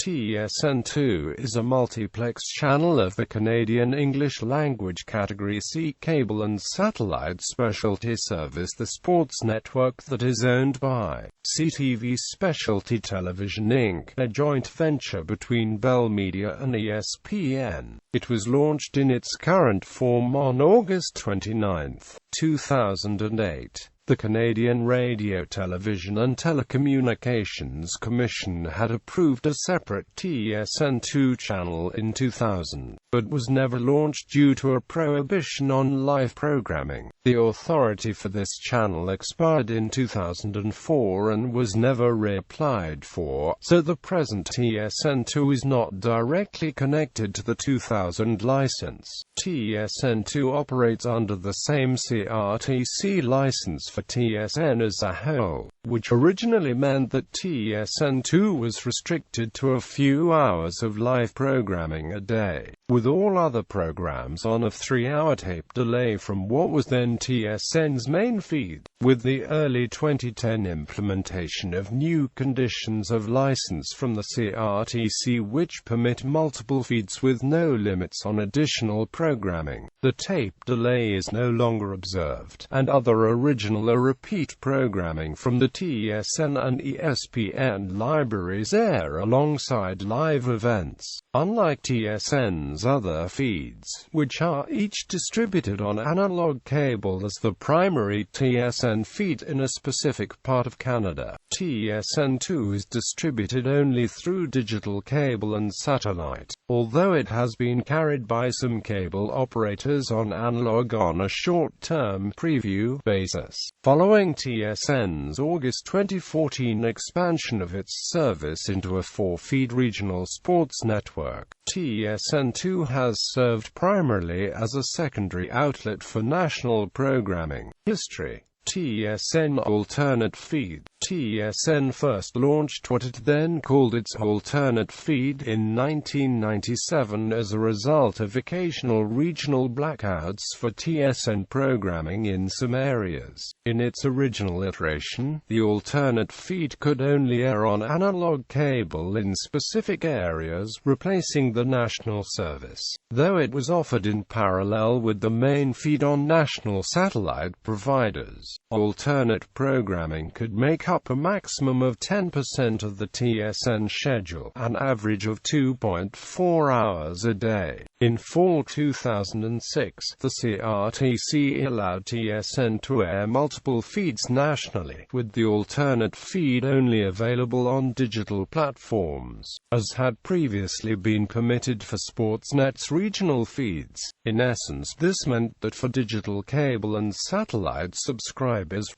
TSN2 is a multiplex channel of the Canadian English language category C cable and satellite specialty service, the sports network that is owned by CTV Specialty Television Inc., a joint venture between Bell Media and ESPN. It was launched in its current form on August 29, 2008. The Canadian Radio, Television and Telecommunications Commission had approved a separate TSN2 channel in 2000, but was never launched due to a prohibition on live programming. The authority for this channel expired in 2004 and was never reapplied for, so the present TSN2 is not directly connected to the 2000 license. TSN2 operates under the same CRTC license for TSN as a whole, which originally meant that TSN2 was restricted to a few hours of live programming a day, with all other programs on a 3-hour tape delay from what was then TSN's main feed. With the early 2010 implementation of new conditions of license from the CRTC which permit multiple feeds with no limits on additional programming, the tape delay is no longer observed, and other original or repeat programming from the TSN and ESPN libraries air alongside live events. Unlike TSN's other feeds, which are each distributed on analog cable as the primary TSN feed in a specific part of Canada, TSN2 is distributed only through digital cable and satellite, although it has been carried by some cable operators on analog on a short-term preview basis. Following TSN's August 2014 expansion of its service into a 4-feed regional sports network, TSN2 has served primarily as a secondary outlet for national programming. History: TSN Alternate Feed. TSN first launched what it then called its Alternate Feed in 1997 as a result of occasional regional blackouts for TSN programming in some areas. In its original iteration, the Alternate Feed could only air on analog cable in specific areas, replacing the national service, though it was offered in parallel with the main feed on national satellite providers. Alternate programming could make up a maximum of 10% of the TSN schedule, an average of 2.4 hours a day. In fall 2006, the CRTC allowed TSN to air multiple feeds nationally, with the alternate feed only available on digital platforms, as had previously been permitted for Sportsnet's regional feeds. In essence, this meant that for digital cable and satellite subscribers,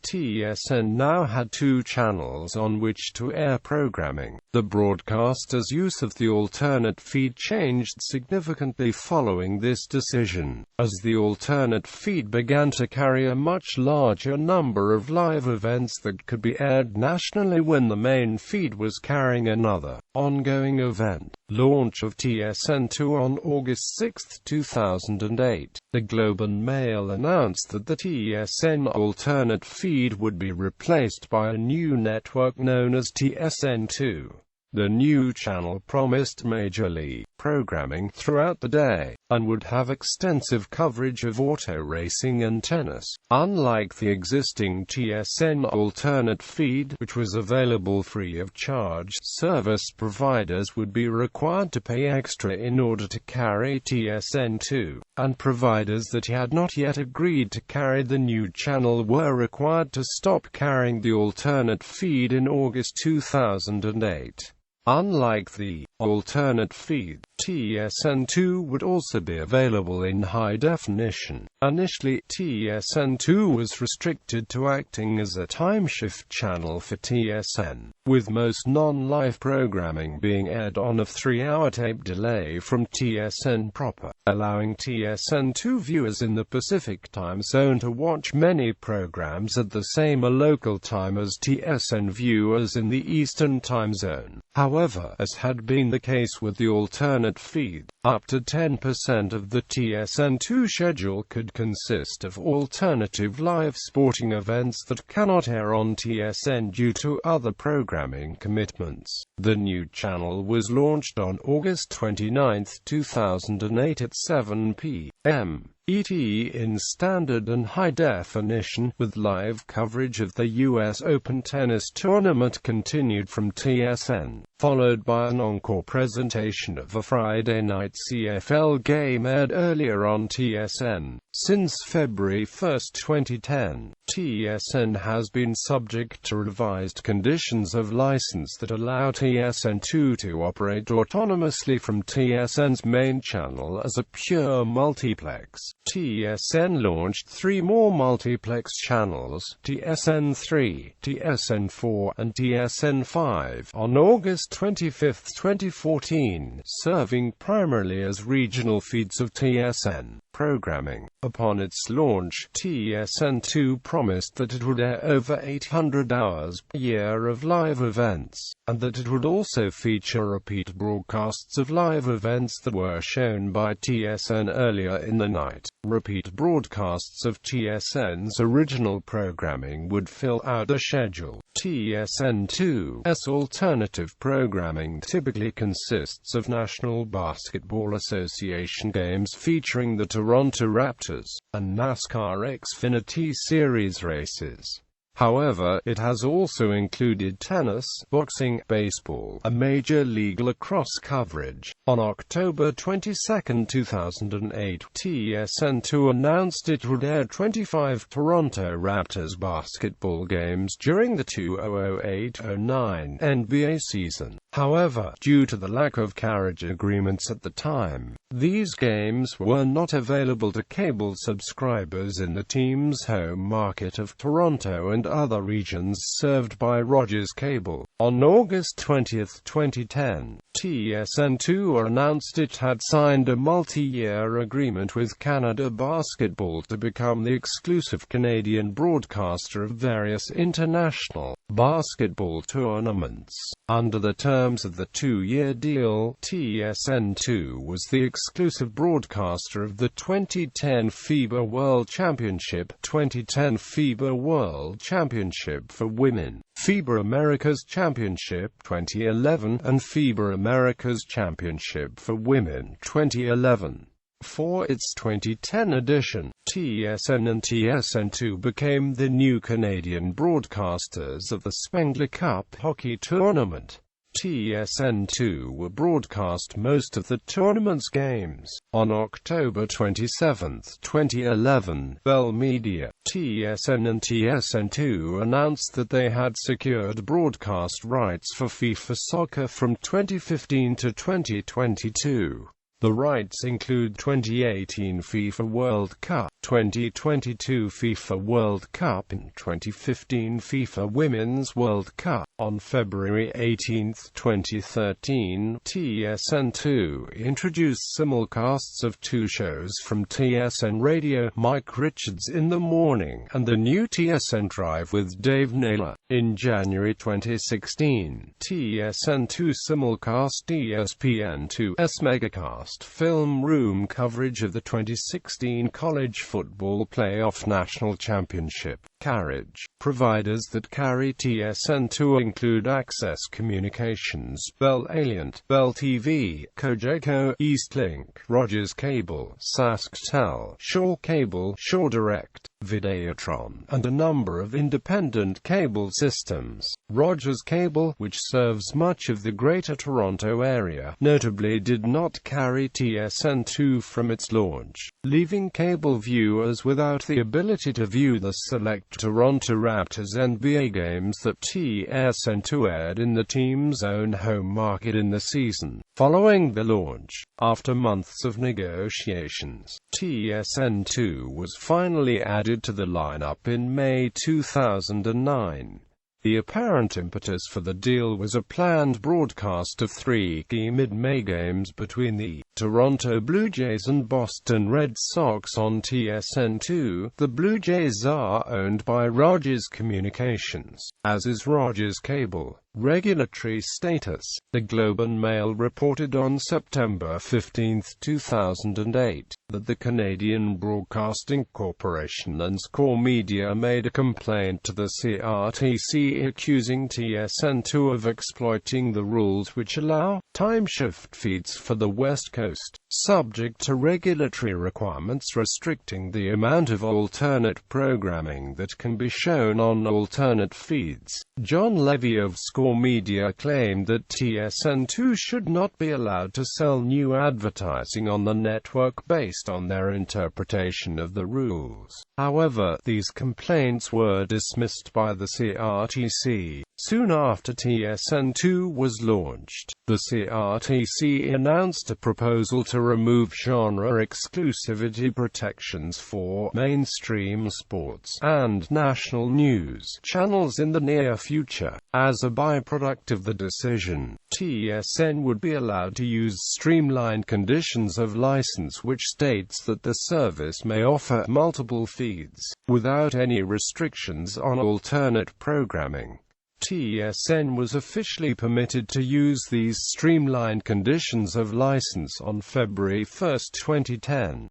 TSN now had 2 channels on which to air programming. The broadcaster's use of the alternate feed changed significantly following this decision, as the alternate feed began to carry a much larger number of live events that could be aired nationally when the main feed was carrying another ongoing event. Launch of TSN2 on August 6, 2008. The Globe and Mail announced that the TSN alternate feed would be replaced by a new network known as TSN2. The new channel promised major league programming throughout the day, and would have extensive coverage of auto racing and tennis. Unlike the existing TSN alternate feed, which was available free of charge, service providers would be required to pay extra in order to carry TSN2, and providers that had not yet agreed to carry the new channel were required to stop carrying the alternate feed in August 2008. Unlike the alternate feed, TSN2 would also be available in high definition. Initially, TSN2 was restricted to acting as a time-shift channel for TSN, with most non-live programming being aired on a 3-hour tape delay from TSN proper, allowing TSN2 viewers in the Pacific time zone to watch many programs at the same local time as TSN viewers in the Eastern time zone. However, as had been the case with the alternate feed, Up to 10% of the TSN2 schedule could consist of alternative live sporting events that cannot air on TSN due to other programming commitments. The new channel was launched on August 29, 2008 at 7 p.m. ET in standard and high definition, with live coverage of the US Open tennis tournament continued from TSN, followed by an encore presentation of a Friday night CFL game aired earlier on TSN. Since February 1, 2010, TSN has been subject to revised conditions of license that allow TSN2 to operate autonomously from TSN's main channel as a pure multiplex. TSN launched 3 more multiplex channels, TSN3, TSN4, and TSN5, on August 25, 2014, serving primarily as regional feeds of TSN programming. Upon its launch, TSN2 promised that it would air over 800 hours per year of live events, and that it would also feature repeat broadcasts of live events that were shown by TSN earlier in the night. Repeat broadcasts of TSN's original programming would fill out the schedule. TSN2's alternative programming typically consists of National Basketball Association games featuring the Toronto Raptors, and NASCAR Xfinity Series races. However, it has also included tennis, boxing, baseball, and Major League Lacrosse coverage. On October 22, 2008, TSN2 announced it would air 25 Toronto Raptors basketball games during the 2008-09 NBA season. However, due to the lack of carriage agreements at the time, these games were not available to cable subscribers in the team's home market of Toronto and other regions served by Rogers Cable. On August 20, 2010, TSN2 announced it had signed a multi-year agreement with Canada Basketball to become the exclusive Canadian broadcaster of various international basketball tournaments. Under the terms of the 2-year deal, TSN2 was the exclusive broadcaster of the 2010 FIBA World Championship, 2010 FIBA World Championship for Women, FIBA Americas Championship 2011, and FIBA Americas Championship for Women 2011. For its 2010 edition, TSN and TSN2 became the new Canadian broadcasters of the Spengler Cup hockey tournament. TSN2 will broadcast most of the tournament's games. On October 27, 2011, Bell Media, TSN and TSN2 announced that they had secured broadcast rights for FIFA Soccer from 2015 to 2022. The rights include 2018 FIFA World Cup, 2022 FIFA World Cup, and 2015 FIFA Women's World Cup. On February 18, 2013, TSN2 introduced simulcasts of 2 shows from TSN Radio, Mike Richards in the Morning, and the new TSN Drive with Dave Naylor. In January 2016, TSN2 simulcast ESPN2's Megacast Film Room coverage of the 2016 College Football Playoff National Championship. Carriage providers that carry TSN2 include Access Communications, Bell Alliant, Bell TV, Cogeco, Eastlink, Rogers Cable, SaskTel, Shaw Cable, Shaw Direct, Videotron, and a number of independent cable systems. Rogers Cable, which serves much of the Greater Toronto Area, notably did not carry TSN2 from its launch, leaving cable viewers without the ability to view the select Toronto Raptors NBA games that TSN2 aired in the team's own home market in the season following the launch. After months of negotiations, TSN2 was finally added to the lineup in May 2009. The apparent impetus for the deal was a planned broadcast of 3 key mid-May games between the Toronto Blue Jays and Boston Red Sox on TSN2. The Blue Jays are owned by Rogers Communications, as is Rogers Cable. Regulatory status. The Globe and Mail reported on September 15, 2008, that the Canadian Broadcasting Corporation and Score Media made a complaint to the CRTC accusing TSN2 of exploiting the rules which allow time-shift feeds for the West Coast, subject to regulatory requirements restricting the amount of alternate programming that can be shown on alternate feeds. John Levy of Score Media claimed that TSN2 should not be allowed to sell new advertising on the network based on their interpretation of the rules. However, these complaints were dismissed by the CRTC. Soon after TSN2 was launched, the CRTC announced a proposal to remove genre exclusivity protections for mainstream sports and national news channels in the near future. As a byproduct of the decision, TSN would be allowed to use streamlined conditions of license, which states that the service may offer multiple feeds, without any restrictions on alternate programming. TSN was officially permitted to use these streamlined conditions of license on February 1, 2010.